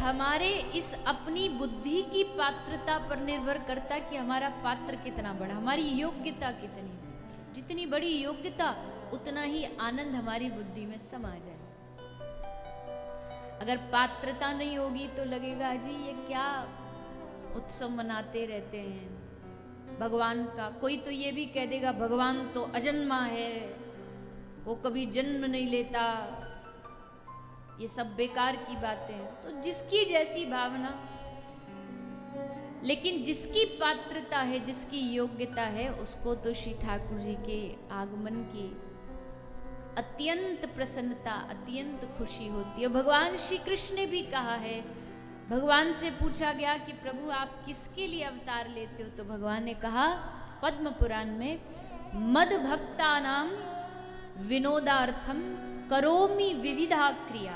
हमारे इस अपनी बुद्धि की पात्रता पर निर्भर करता कि हमारा पात्र कितना बड़ा, हमारी योग्यता कितनी। जितनी बड़ी योग्यता उतना ही आनंद हमारी बुद्धि में समा जाए। अगर पात्रता नहीं होगी तो लगेगा जी ये क्या उत्सव मनाते रहते हैं भगवान का। कोई तो ये भी कह देगा भगवान तो अजन्मा है, वो कभी जन्म नहीं लेता, ये सब बेकार की बातें हैं। तो जिसकी जैसी भावना, लेकिन जिसकी पात्रता है, जिसकी योग्यता है, उसको तो श्री ठाकुर जी के आगमन की अत्यंत प्रसन्नता, अत्यंत खुशी होती है। भगवान श्री कृष्ण ने भी कहा है, भगवान से पूछा गया कि प्रभु आप किसके लिए अवतार लेते हो, तो भगवान ने कहा पद्म पुराण में, मद भक्तानाम विनोदार्थम करोमि विविधा क्रिया।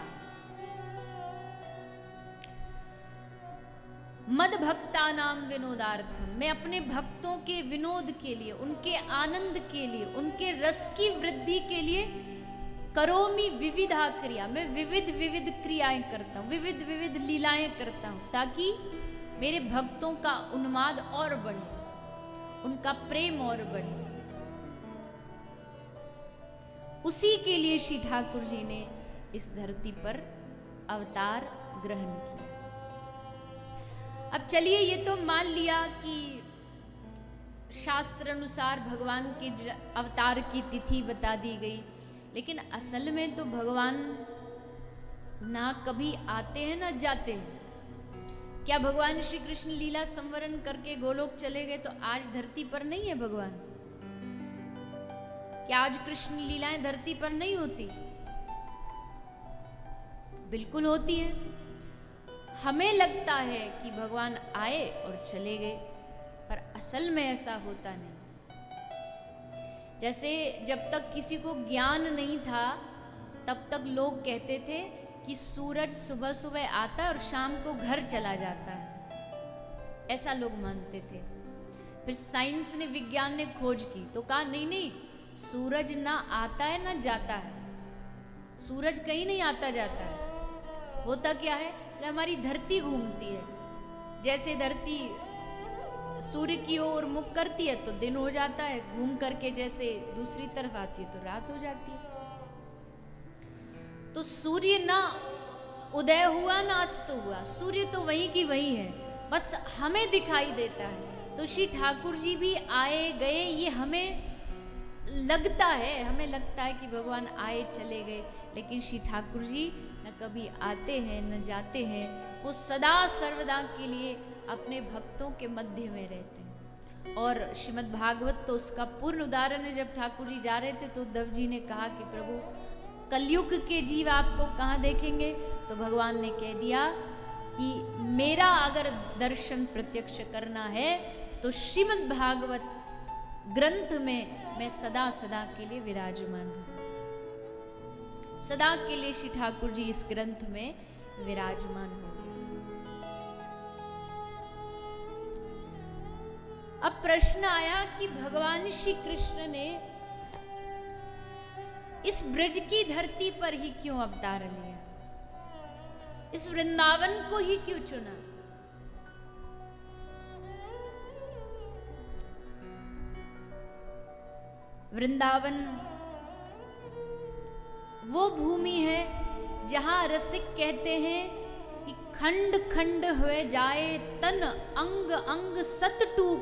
मद भक्तानाम विनोदार्थम, मैं अपने भक्तों के विनोद के लिए, उनके आनंद के लिए, उनके रस की वृद्धि के लिए करोमि विविधा क्रिया, मैं विविध विविध क्रियाएं करता हूँ, विविध विविध लीलाएं करता हूँ, ताकि मेरे भक्तों का उन्माद और बढ़े, उनका प्रेम और बढ़े। उसी के लिए श्री ठाकुर जी ने इस धरती पर अवतार ग्रहण किया। अब चलिए, ये तो मान लिया कि शास्त्र अनुसार भगवान के अवतार की तिथि बता दी गई, लेकिन असल में तो भगवान ना कभी आते हैं ना जाते हैं। क्या भगवान श्री कृष्ण लीला संवरण करके गोलोक चले गए तो आज धरती पर नहीं है भगवान? क्या आज कृष्ण लीलाएं धरती पर नहीं होती? बिल्कुल होती है। हमें लगता है कि भगवान आए और चले गए, पर असल में ऐसा होता नहीं। जैसे जब तक किसी को ज्ञान नहीं था तब तक लोग कहते थे कि सूरज सुबह सुबह आता है और शाम को घर चला जाता है, ऐसा लोग मानते थे। फिर साइंस ने, विज्ञान ने खोज की तो कहा नहीं नहीं, सूरज ना आता है ना जाता है, सूरज कहीं नहीं आता जाता है। होता क्या है, हमारी धरती घूमती है। जैसे धरती सूर्य की ओर मुख करती है तो दिन हो जाता है, घूम करके जैसे दूसरी तरफ आती है तो रात हो जाती है। तो सूर्य ना उदय हुआ ना अस्त हुआ, सूर्य तो वही की वही है, बस हमें दिखाई देता है। तो श्री ठाकुर जी भी आए गए, ये हमें लगता है, हमें लगता है कि भगवान आए चले गए, लेकिन श्री ठाकुर जी न कभी आते हैं न जाते हैं। वो सदा सर्वदा के लिए अपने भक्तों के मध्य में रहते हैं। और श्रीमद् भागवत तो उसका पूर्ण उदाहरण है। जब ठाकुर जी जा रहे थे तो उद्धव जी ने कहा कि प्रभु कलयुग के जीव आपको कहाँ देखेंगे, तो भगवान ने कह दिया कि मेरा अगर दर्शन प्रत्यक्ष करना है तो श्रीमद् भागवत ग्रंथ में मैं सदा सदा के लिए विराजमान हूँ। सदा के लिए श्री ठाकुर जी इस ग्रंथ में विराजमान होंगे। अब प्रश्न आया कि भगवान श्री कृष्ण ने इस ब्रज की धरती पर ही क्यों अवतार लिया, इस वृंदावन को ही क्यों चुना? वृंदावन वो भूमि है जहां रसिक कहते हैं कि खंड खंड हुए जाए तन, अंग अंग सत टूक,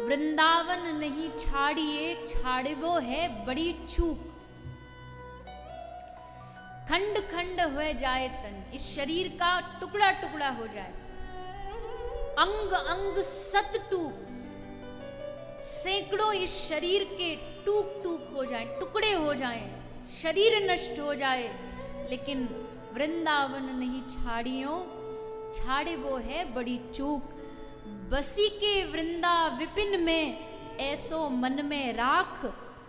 वृंदावन नहीं छाड़िए छाड़बो है बड़ी चूक। खंड खंड हुए जाए तन, इस शरीर का टुकड़ा टुकड़ा हो जाए, अंग अंग सत टूक, सैकड़ों इस शरीर के टूक टूक हो जाए, टुकड़े हो जाएं, शरीर नष्ट हो जाए, लेकिन वृंदावन नहीं छाड़ियो छाड़े वो है बड़ी चूक। बसी के वृंदा विपिन में ऐसो मन में राख,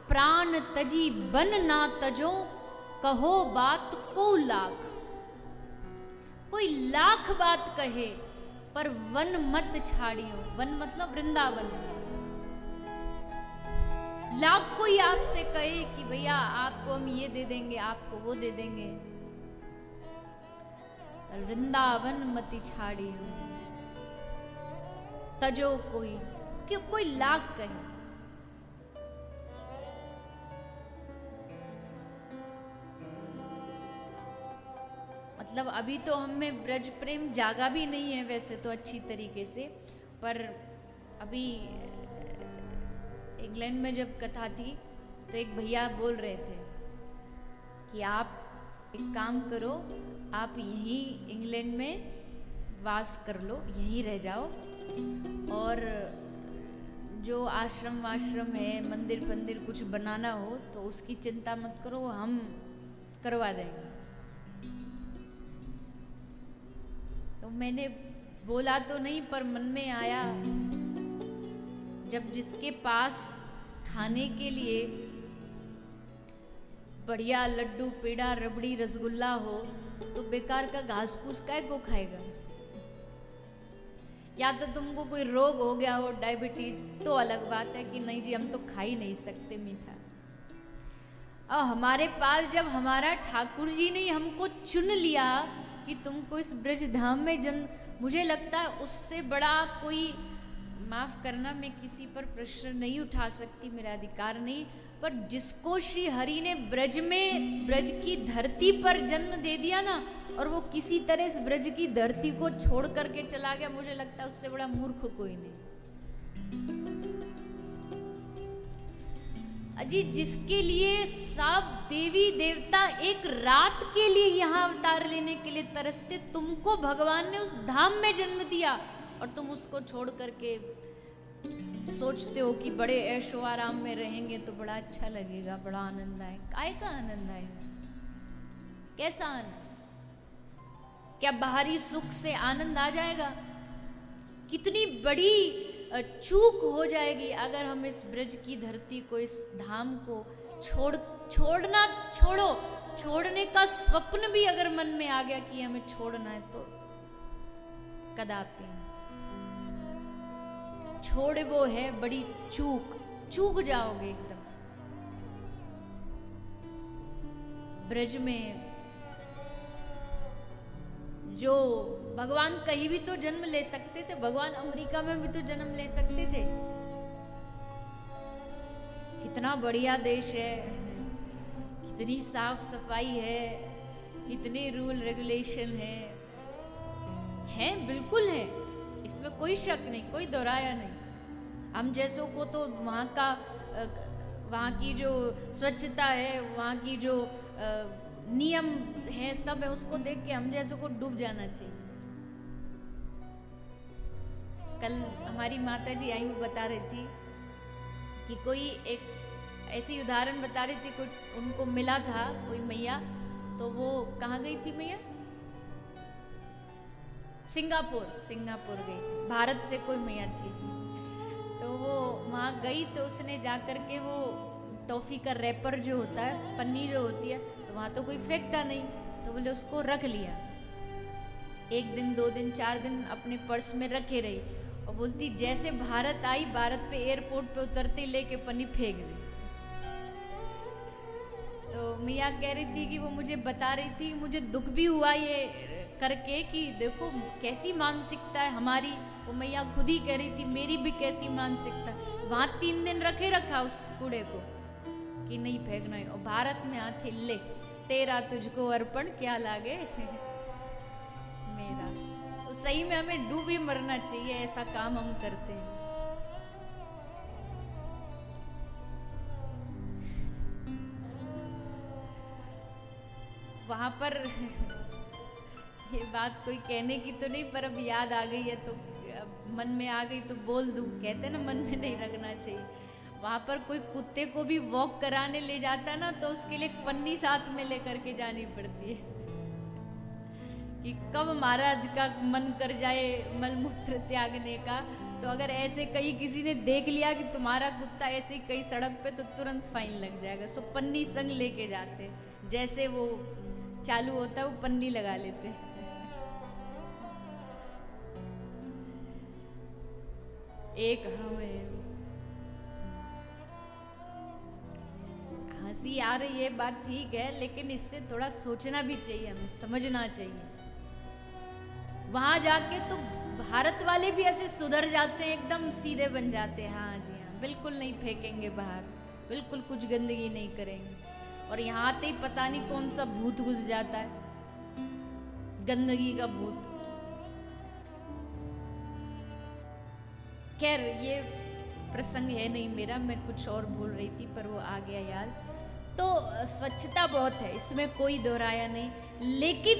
प्राण तजी बन ना तजो कहो बात को लाख। कोई लाख बात कहे पर वन मत छाड़ियो, वन मतलब वृंदावन। लाख कोई आपसे कहे कि भैया आपको हम ये दे देंगे, आपको वो दे देंगे, वृंदावन मति छाड़ी हूं, तजो कोई, कि कोई लाख कहे। मतलब अभी तो हमें ब्रज प्रेम जागा भी नहीं है वैसे तो अच्छी तरीके से, पर अभी इंग्लैंड में जब कथा थी तो एक भैया बोल रहे थे कि आप एक काम करो, आप यहीं इंग्लैंड में वास कर लो, यहीं रह जाओ, और जो आश्रम वाश्रम है, मंदिर फंदिर कुछ बनाना हो तो उसकी चिंता मत करो, हम करवा देंगे। तो मैंने बोला तो नहीं, पर मन में आया, जब जिसके पास खाने के लिए बढ़िया लड्डू पेड़ा रबड़ी रसगुल्ला हो तो बेकार का घास फूस काय को खाएगा। या तो तुमको कोई रोग हो गया हो, डायबिटीज, तो अलग बात है कि नहीं जी हम तो खा ही नहीं सकते मीठा। और हमारे पास जब हमारा ठाकुर जी ने हमको चुन लिया कि तुमको इस ब्रज धाम में जन्म, मुझे लगता है उससे बड़ा कोई, माफ करना मैं किसी पर प्रश्न नहीं उठा सकती, मेरा अधिकार नहीं, पर जिसको श्री हरि ने ब्रज में, ब्रज की धरती पर जन्म दे दिया ना, और वो किसी तरह इस ब्रज की धरती को छोड़ करके चला गया, मुझे लगता है उससे बड़ा मूर्ख कोई नहीं। अजी जिसके लिए सब देवी देवता एक रात के लिए यहाँ अवतार लेने के लिए तरसते, तुमको भगवान ने उस धाम में जन्म दिया और तुम उसको छोड़ करके सोचते हो कि बड़े ऐशो आराम में रहेंगे तो बड़ा अच्छा लगेगा, बड़ा आनंद आए। काय का आनंद आएगा? कैसा आनंद? क्या बाहरी सुख से आनंद आ जाएगा? कितनी बड़ी चूक हो जाएगी अगर हम इस ब्रज की धरती को, इस धाम को छोड़ने का स्वप्न भी अगर मन में आ गया कि हमें छोड़ना है तो कदापि नहीं। छोड़ वो है बड़ी चूक जाओगे एकदम। ब्रज में जो भगवान कहीं भी तो जन्म ले सकते थे, भगवान अमेरिका में भी तो जन्म ले सकते थे। कितना बढ़िया देश है, कितनी साफ सफाई है, कितने रूल रेगुलेशन है, बिल्कुल है, इसमें कोई शक नहीं, कोई दोहराया नहीं। हम जैसों को तो वहाँ की जो स्वच्छता है, वहाँ की जो नियम है, सब है, उसको देख के हम जैसों को डूब जाना चाहिए। कल हमारी माता जी आई, वो बता रही थी कि कोई एक ऐसी उदाहरण बता रही थी, कोई उनको मिला था कोई मैया, तो वो कहाँ गई थी मैया? सिंगापुर गई थी, भारत से कोई मैया थी। तो वो वहाँ गई तो उसने जा कर के वो टॉफ़ी का रैपर जो होता है, पन्नी जो होती है, तो वहाँ तो कोई फेंकता नहीं, तो बोले उसको रख लिया। 1 दिन 2 दिन 4 दिन अपने पर्स में रखे रही, और बोलती जैसे भारत आई, भारत पे एयरपोर्ट पे उतरते लेके पन्नी फेंक दी। तो मियाँ कह रही थी कि वो मुझे बता रही थी, मुझे दुख भी हुआ ये करके कि देखो कैसी मानसिकता है हमारी। वो मैया खुद ही कह रही थी मेरी भी कैसी मानसिकता। वहाँ 3 दिन रखा उस कूड़े को कि नहीं फेंकना है, और भारत में हाथी ले तेरा तुझको अर्पण क्या लागे मेरा। तो सही में हमें डूब ही मरना चाहिए, ऐसा काम हम करते हैं। वहां पर ये बात कोई कहने की तो नहीं, पर अब याद आ गई है तो अब मन में आ गई तो बोल दूं। कहते ना मन में नहीं रखना चाहिए। वहाँ पर कोई कुत्ते को भी वॉक कराने ले जाता है ना, तो उसके लिए एक पन्नी साथ में लेकर के जानी पड़ती है कि कब महाराज का मन कर जाए मलमूत्र त्यागने का। तो अगर ऐसे कहीं किसी ने देख लिया कि तुम्हारा कुत्ता ऐसे ही कहीं सड़क पे, तो तुरंत फाइन लग जाएगा। सो पन्नी संग लेके जाते, जैसे वो चालू होता है वो पन्नी लगा लेते। एक हमें हंसी आ रही है, बात ठीक है, लेकिन इससे थोड़ा सोचना भी चाहिए, हमें समझना चाहिए। वहां जाके तो भारत वाले भी ऐसे सुधर जाते हैं, एकदम सीधे बन जाते हैं। हाँ जी हाँ, बिल्कुल नहीं फेंकेंगे बाहर, बिल्कुल कुछ गंदगी नहीं करेंगे। और यहाँ आते ही पता नहीं कौन सा भूत घुस जाता है, गंदगी का भूत। खैर ये प्रसंग है नहीं मेरा, मैं कुछ और बोल रही थी पर वो आ गया याद। तो स्वच्छता बहुत है, इसमें कोई दोहराया नहीं, लेकिन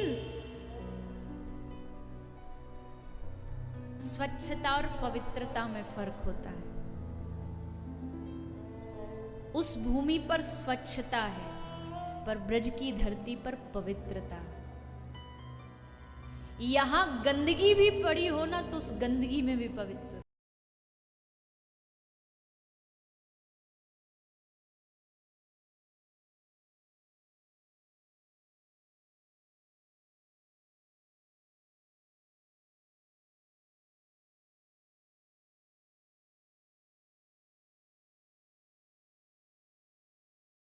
स्वच्छता और पवित्रता में फर्क होता है। उस भूमि पर स्वच्छता है, पर ब्रज की धरती पर पवित्रता। यहां गंदगी भी पड़ी हो ना, तो उस गंदगी में भी पवित्र।